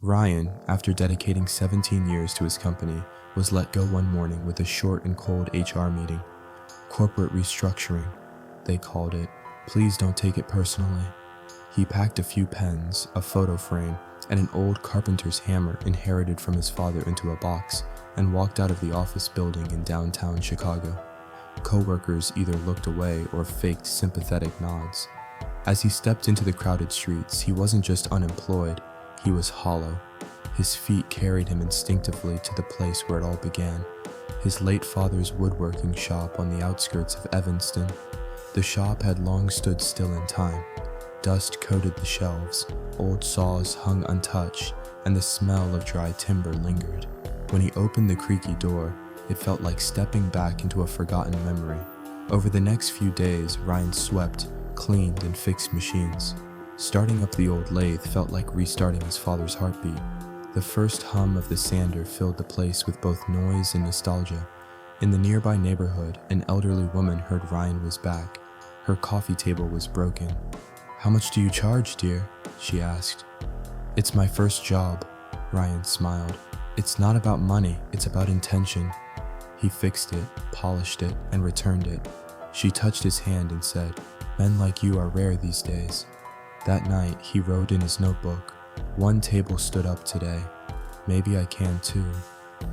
Ryan, after dedicating 17 years to his company, was let go one morning with a short and cold HR meeting. Corporate restructuring, they called it. Please don't take it personally. He packed a few pens, a photo frame, and an old carpenter's hammer inherited from his father into a box and walked out of the office building in downtown Chicago. Co-workers either looked away or faked sympathetic nods. As he stepped into the crowded streets, he wasn't just unemployed, he was hollow. His feet carried him instinctively to the place where it all began, his late father's woodworking shop on the outskirts of Evanston. The shop had long stood still in time. Dust coated the shelves, old saws hung untouched, and the smell of dry timber lingered. When he opened the creaky door, it felt like stepping back into a forgotten memory. Over the next few days, Ryan swept, cleaned, and fixed machines. Starting up the old lathe felt like restarting his father's heartbeat. The first hum of the sander filled the place with both noise and nostalgia. In the nearby neighborhood, an elderly woman heard Ryan was back. Her coffee table was broken. "How much do you charge, dear?" she asked. "It's my first job," Ryan smiled. "It's not about money, it's about intention." He fixed it, polished it, and returned it. She touched his hand and said, "Men like you are rare these days." That night, he wrote in his notebook, "One table stood up today. Maybe I can too."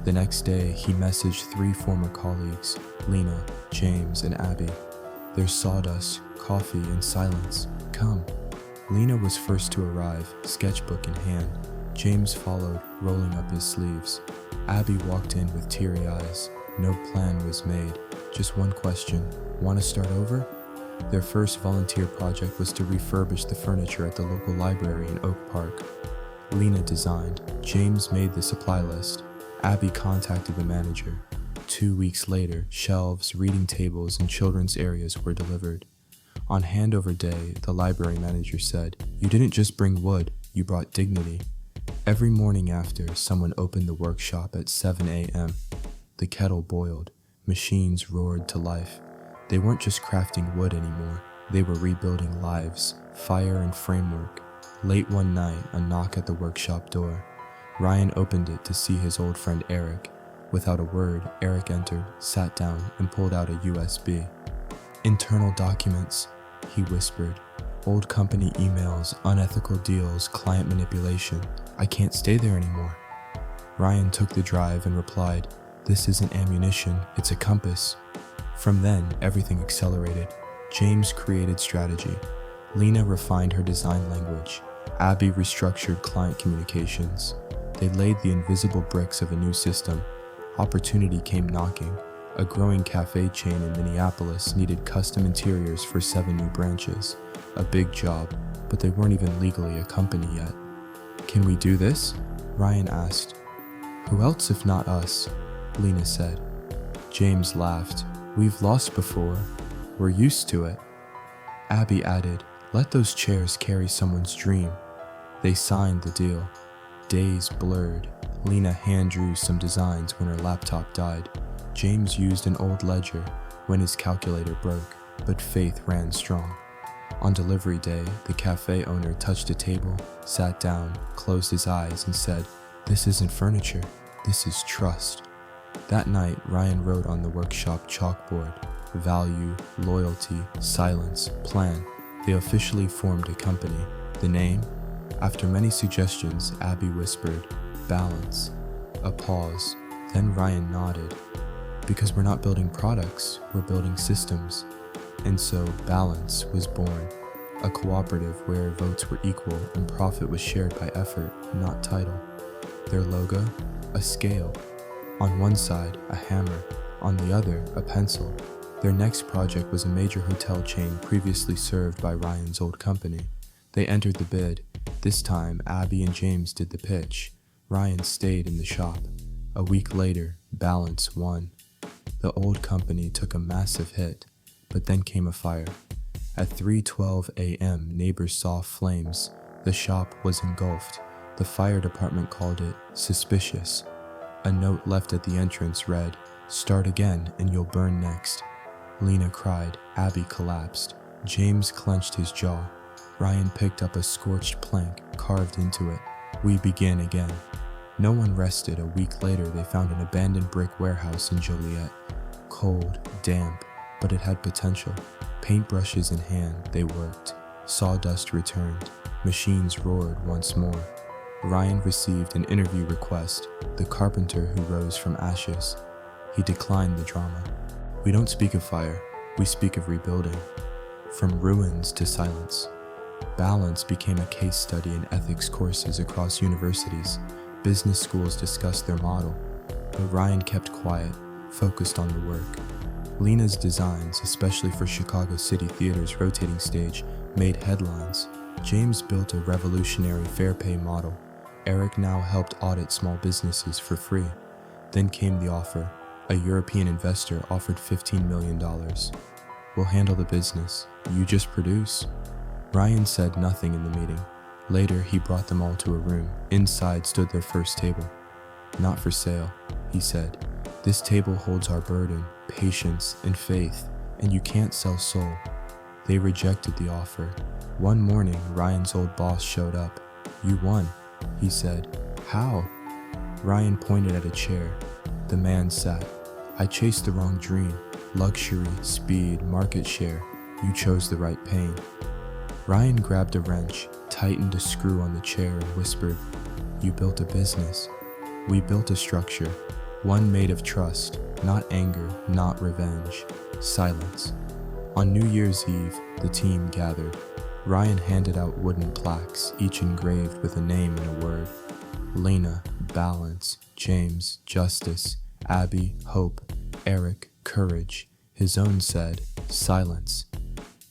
The next day, he messaged 3 former colleagues, Lena, James, and Abby. There's sawdust, coffee, and silence. Come. Lena was first to arrive, sketchbook in hand. James followed, rolling up his sleeves. Abby walked in with teary eyes. No plan was made, just one question: want to start over? Their first volunteer project was to refurbish the furniture at the local library in Oak Park. Lena designed, James made the supply list. Abby contacted the manager. 2 weeks later, shelves, reading tables, and children's areas were delivered. On handover day, the library manager said, "You didn't just bring wood, you brought dignity." Every morning after, someone opened the workshop at 7 a.m. The kettle boiled, machines roared to life. They weren't just crafting wood anymore, they were rebuilding lives, fire and framework. Late one night, a knock at the workshop door. Ryan opened it to see his old friend Eric. Without a word, Eric entered, sat down, and pulled out a USB. "Internal documents," he whispered. "Old company emails, unethical deals, client manipulation. I can't stay there anymore." Ryan took the drive and replied, "This isn't ammunition, it's a compass." From then, everything accelerated. James created strategy. Lena refined her design language. Abby restructured client communications. They laid the invisible bricks of a new system. Opportunity came knocking. A growing cafe chain in Minneapolis needed custom interiors for 7 new branches. A big job, but they weren't even legally a company yet. "Can we do this?" Ryan asked. "Who else if not us?" Lena said. James laughed. "We've lost before. We're used to it." Abby added, "Let those chairs carry someone's dream." They signed the deal. Days blurred. Lena hand-drew some designs when her laptop died. James used an old ledger when his calculator broke, but faith ran strong. On delivery day, the cafe owner touched a table, sat down, closed his eyes, and said, "This isn't furniture, this is trust." That night, Ryan wrote on the workshop chalkboard, value, loyalty, silence, plan. They officially formed a company. The name? After many suggestions, Abby whispered, "Balance." A pause. Then Ryan nodded. "Because we're not building products, we're building systems." And so Balance was born. A cooperative where votes were equal and profit was shared by effort, not title. Their logo? A scale. On one side, a hammer. On the other, a pencil. Their next project was a major hotel chain previously served by Ryan's old company. They entered the bid. This time, Abby and James did the pitch. Ryan stayed in the shop. A week later, Balance won. The old company took a massive hit, but then came a fire. At 3:12 a.m., neighbors saw flames. The shop was engulfed. The fire department called it suspicious. A note left at the entrance read, "Start again and you'll burn next." Lena cried. Abby collapsed. James clenched his jaw. Ryan picked up a scorched plank, carved into it. We begin again. No one rested. A week later, they found an abandoned brick warehouse in Joliet. Cold, damp, but it had potential. Paintbrushes in hand, they worked. Sawdust returned. Machines roared once more. Ryan received an interview request, the carpenter who rose from ashes. He declined the drama. We don't speak of fire, we speak of rebuilding. From ruins to silence. Balance became a case study in ethics courses across universities. Business schools discussed their model, but Ryan kept quiet, focused on the work. Lena's designs, especially for Chicago City Theater's rotating stage, made headlines. James built a revolutionary fair pay model. Eric now helped audit small businesses for free. Then came the offer. A European investor offered $15 million. We'll handle the business. You just produce. Ryan said nothing in the meeting. Later, he brought them all to a room. Inside stood their first table. Not for sale, he said. This table holds our burden, patience, and faith, and you can't sell soul. They rejected the offer. One morning, Ryan's old boss showed up. You won, he said. How? Ryan pointed at a chair. The man sat. I chased the wrong dream. Luxury, speed, market share. You chose the right pain. Ryan grabbed a wrench, tightened a screw on the chair, and whispered, You built a business. We built a structure. One made of trust, not anger, not revenge. Silence. On New Year's Eve, the team gathered. Ryan handed out wooden plaques, each engraved with a name and a word. Lena, balance. James, justice. Abby, hope. Eric, courage. His own said, silence.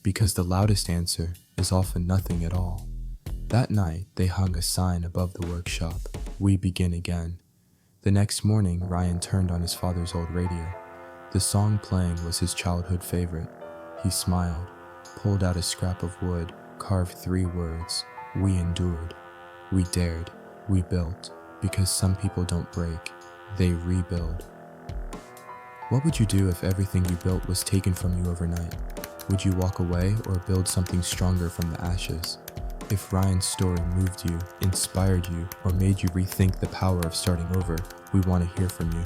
Because the loudest answer is often nothing at all. That night, they hung a sign above the workshop. We begin again. The next morning, Ryan turned on his father's old radio. The song playing was his childhood favorite. He smiled, pulled out a scrap of wood, carved 3 words. We endured. We dared. We built. Because some people don't break, they rebuild. What would you do if everything you built was taken from you overnight? Would you walk away or build something stronger from the ashes? If Ryan's story moved you, inspired you, or made you rethink the power of starting over, we want to hear from you.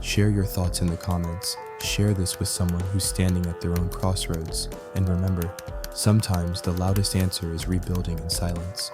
Share your thoughts in the comments. Share this with someone who's standing at their own crossroads. And remember, sometimes the loudest answer is rebuilding in silence.